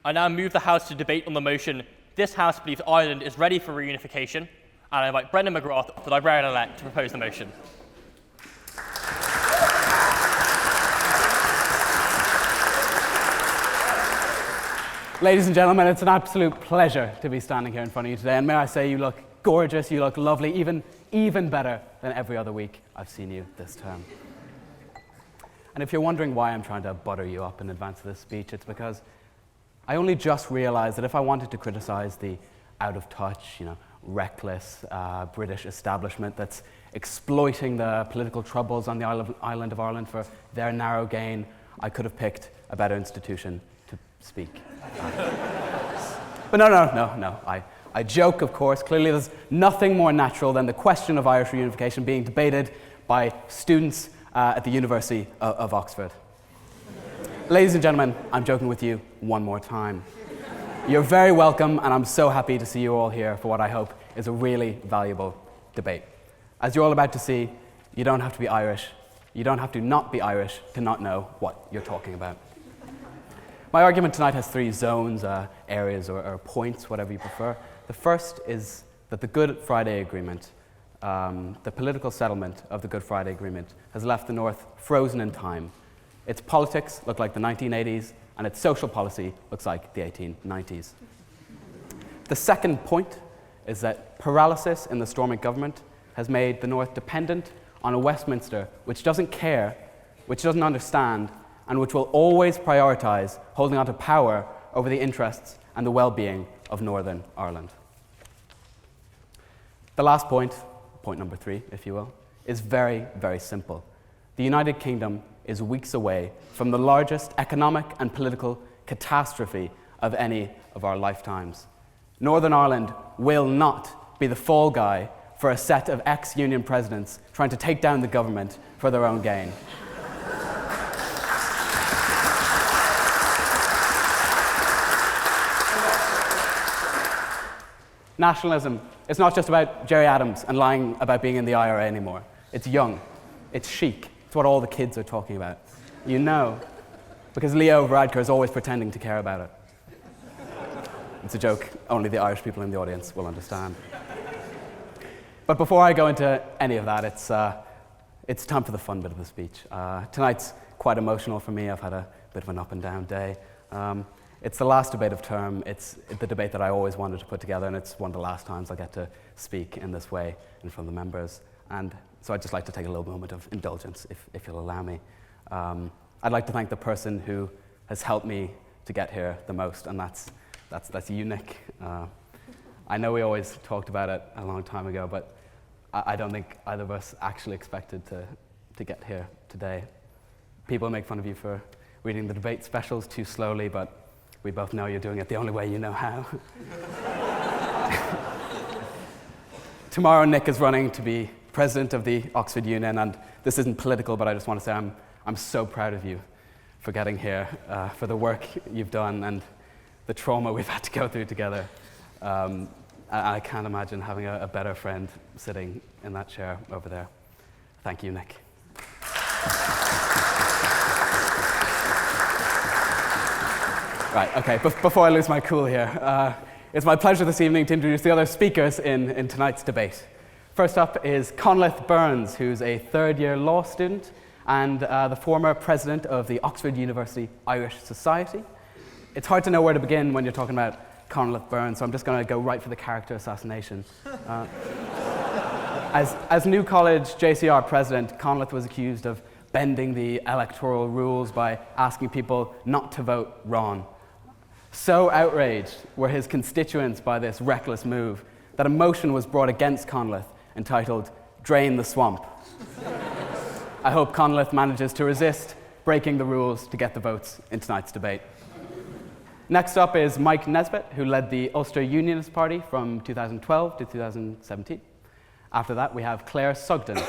I now move the House to debate on the motion, "This House believes Ireland is ready for reunification," and I invite Brendan McGrath, the Librarian-Elect, to propose the motion. Ladies and gentlemen, it's an absolute pleasure to be standing here in front of you today, and may I say you look gorgeous, you look lovely, even better than every other week I've seen you this term. And if you're wondering why I'm trying to butter you up in advance of this speech, it's because I only just realized that if I wanted to criticize the out-of-touch, reckless British establishment that's exploiting the political troubles on the island of Ireland for their narrow gain, I could have picked a better institution to speak. But no. I joke, of course. Clearly, there's nothing more natural than the question of Irish reunification being debated by students at the University of Oxford. Ladies and gentlemen, I'm joking with you one more time. You're very welcome, and I'm so happy to see you all here for what I hope is a really valuable debate. As you're all about to see, you don't have to be Irish. You don't have to not be Irish to not know what you're talking about. My argument tonight has three zones, areas, or points, whatever you prefer. The first is that the Good Friday Agreement, the political settlement of the Good Friday Agreement, has left the North frozen in time. Its politics look like the 1980s, and its social policy looks like the 1890s. The second point is that paralysis in the Stormont government has made the North dependent on a Westminster which doesn't care, which doesn't understand, and which will always prioritise holding on to power over the interests and the well-being of Northern Ireland. The last point number 3, if you will, is very, very simple. The United Kingdom is weeks away from the largest economic and political catastrophe of any of our lifetimes. Northern Ireland will not be the fall guy for a set of ex-Union presidents trying to take down the government for their own gain. Nationalism, it's not just about Gerry Adams and lying about being in the IRA anymore. It's young, it's chic, it's what all the kids are talking about. You know, because Leo Varadkar is always pretending to care about it. It's a joke only the Irish people in the audience will understand. But before I go into any of that, it's time for the fun bit of the speech. Tonight's quite emotional for me. I've had a bit of an up and down day. It's the last debate of term. It's the debate that I always wanted to put together, and it's one of the last times I get to speak in this way in front of the members. And so I'd just like to take a little moment of indulgence, if you'll allow me. I'd like to thank the person who has helped me to get here the most, and that's you, Nick. I know we always talked about it a long time ago, but I don't think either of us actually expected to get here today. People make fun of you for reading the debate specials too slowly, but we both know you're doing it the only way you know how. Tomorrow, Nick is running to be president of the Oxford Union, and this isn't political, but I just want to say I'm so proud of you for getting here, for the work you've done and the trauma we've had to go through together. I can't imagine having a better friend sitting in that chair over there. Thank you, Nick. Right, okay, before I lose my cool here, it's my pleasure this evening to introduce the other speakers in tonight's debate. First up is Conleth Burns, who's a third-year law student and the former president of the Oxford University Irish Society. It's hard to know where to begin when you're talking about Conleth Burns, so I'm just going to go right for the character assassination. As New College JCR president, Conleth was accused of bending the electoral rules by asking people not to vote Ron. So outraged were his constituents by this reckless move that a motion was brought against Conleth entitled "Drain the Swamp." I hope Conleth manages to resist breaking the rules to get the votes in tonight's debate. Next up is Mike Nesbitt, who led the Ulster Unionist Party from 2012 to 2017. After that, we have Claire Sugden,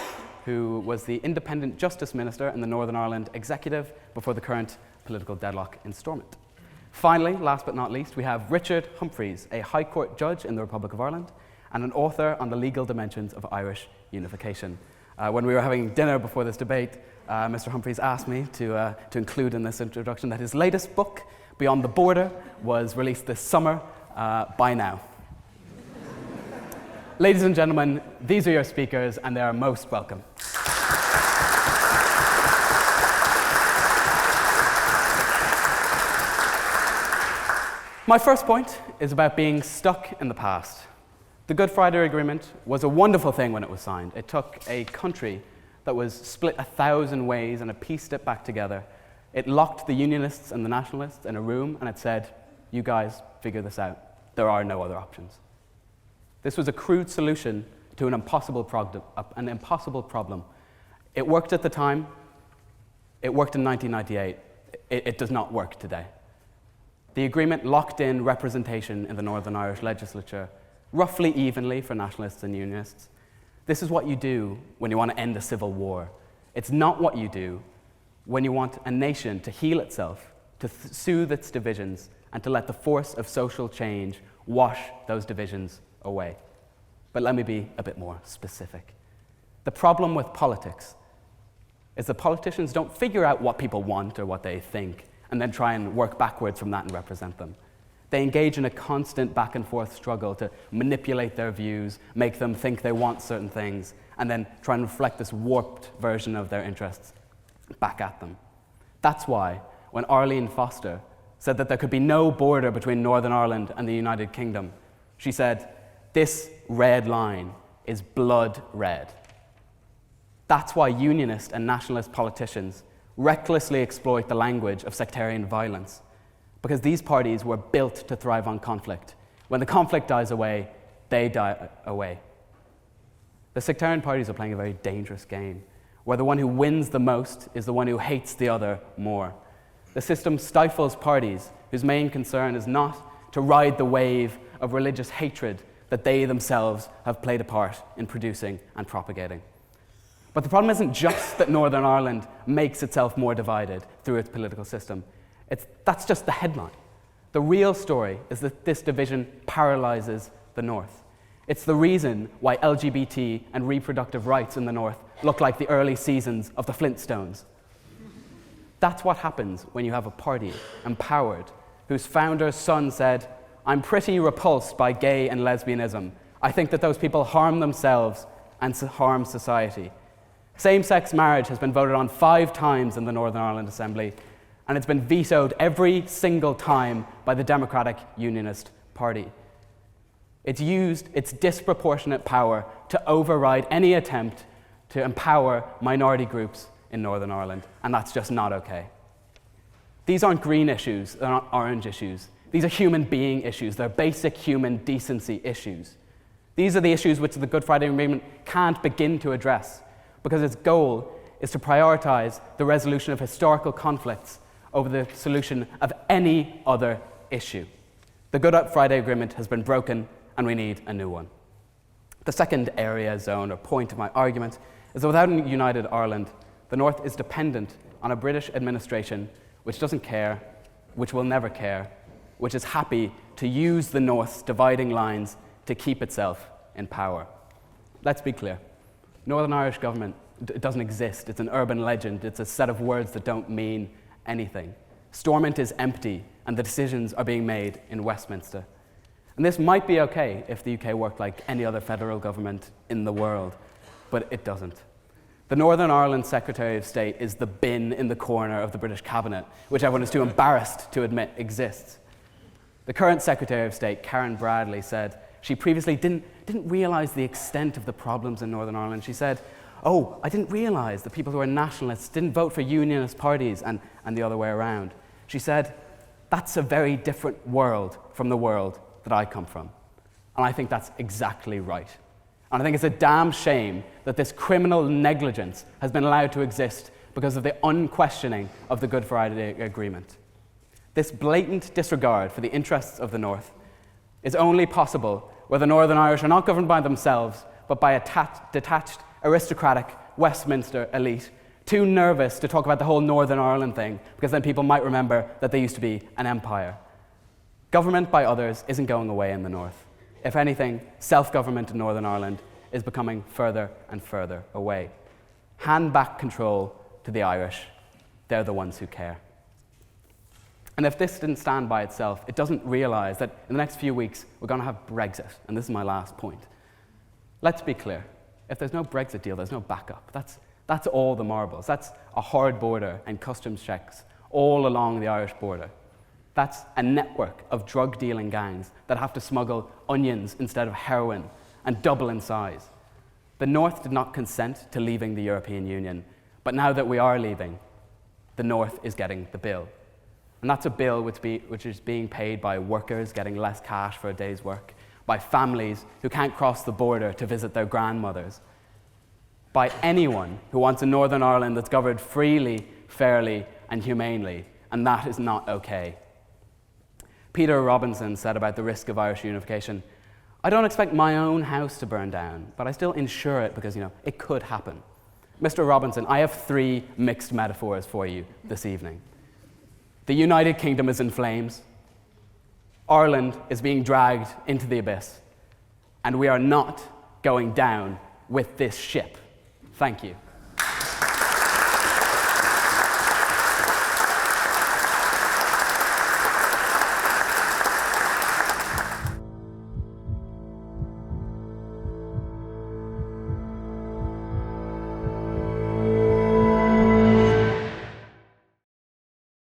who was the Independent Justice Minister in the Northern Ireland Executive before the current political deadlock in Stormont. Finally, last but not least, we have Richard Humphreys, a High Court judge in the Republic of Ireland and an author on the legal dimensions of Irish unification. When we were having dinner before this debate, Mr. Humphreys asked me to include in this introduction that his latest book, Beyond the Border was released this summer. By now. Ladies and gentlemen, these are your speakers, and they are most welcome. My first point is about being stuck in the past. The Good Friday Agreement was a wonderful thing when it was signed. It took a country that was split 1,000 ways and it pieced it back together. It locked the Unionists and the Nationalists in a room and it said, you guys figure this out. There are no other options. This was a crude solution to an impossible problem. It worked at the time. It worked in 1998. It does not work today. The agreement locked in representation in the Northern Irish legislature roughly evenly for Nationalists and Unionists. This is what you do when you want to end a civil war. It's not what you do when you want a nation to heal itself, to soothe its divisions, and to let the force of social change wash those divisions away. But let me be a bit more specific. The problem with politics is that politicians don't figure out what people want or what they think and then try and work backwards from that and represent them. They engage in a constant back and forth struggle to manipulate their views, make them think they want certain things, and then try and reflect this warped version of their interests back at them. That's why when Arlene Foster said that there could be no border between Northern Ireland and the United Kingdom, she said, this red line is blood red. That's why unionist and nationalist politicians recklessly exploit the language of sectarian violence, because these parties were built to thrive on conflict. When the conflict dies away, they die away. The sectarian parties are playing a very dangerous game, where the one who wins the most is the one who hates the other more. The system stifles parties whose main concern is not to ride the wave of religious hatred that they themselves have played a part in producing and propagating. But the problem isn't just that Northern Ireland makes itself more divided through its political system. That's just the headline. The real story is that this division paralyzes the North. It's the reason why LGBT and reproductive rights in the North look like the early seasons of the Flintstones. That's what happens when you have a party, Empowered, whose founder's son said, I'm pretty repulsed by gay and lesbianism. I think that those people harm themselves and harm society. Same-sex marriage has been voted on 5 times in the Northern Ireland Assembly, and it's been vetoed every single time by the Democratic Unionist Party. It's used its disproportionate power to override any attempt to empower minority groups in Northern Ireland, and that's just not okay. These aren't green issues, they're not orange issues. These are human being issues, they're basic human decency issues. These are the issues which the Good Friday Agreement can't begin to address, because its goal is to prioritize the resolution of historical conflicts over the solution of any other issue. The Good Friday Agreement has been broken, and we need a new one. The second area, zone, or point of my argument is that without a united Ireland, the North is dependent on a British administration which doesn't care, which will never care, which is happy to use the North's dividing lines to keep itself in power. Let's be clear. Northern Irish government doesn't exist. It's an urban legend. It's a set of words that don't mean anything. Stormont is empty, and the decisions are being made in Westminster. And this might be okay if the UK worked like any other federal government in the world, but it doesn't. The Northern Ireland Secretary of State is the bin in the corner of the British cabinet, which everyone is too embarrassed to admit exists. The current Secretary of State, Karen Bradley, said she previously didn't realize the extent of the problems in Northern Ireland. She said, I didn't realize that people who are nationalists didn't vote for unionist parties and the other way around. She said, that's a very different world from the world that I come from. And I think that's exactly right. And I think it's a damn shame that this criminal negligence has been allowed to exist because of the unquestioning of the Good Friday Agreement. This blatant disregard for the interests of the North is only possible where the Northern Irish are not governed by themselves, but by a detached, aristocratic Westminster elite, too nervous to talk about the whole Northern Ireland thing, because then people might remember that they used to be an empire. Government by others isn't going away in the North. If anything, self-government in Northern Ireland is becoming further and further away. Hand back control to the Irish. They're the ones who care. And if this didn't stand by itself, it doesn't realize that in the next few weeks, we're going to have Brexit. And this is my last point. Let's be clear. If there's no Brexit deal, there's no backup. That's all the marbles. That's a hard border and customs checks all along the Irish border. That's a network of drug-dealing gangs that have to smuggle onions instead of heroin and double in size. The North did not consent to leaving the European Union, but now that we are leaving, the North is getting the bill. And that's a bill which is being paid by workers getting less cash for a day's work, by families who can't cross the border to visit their grandmothers, by anyone who wants a Northern Ireland that's governed freely, fairly, and humanely, and that is not okay. Peter Robinson said about the risk of Irish unification, "I don't expect my own house to burn down, but I still insure it because, it could happen." Mr. Robinson, I have 3 mixed metaphors for you this evening. The United Kingdom is in flames, Ireland is being dragged into the abyss, and we are not going down with this ship. Thank you.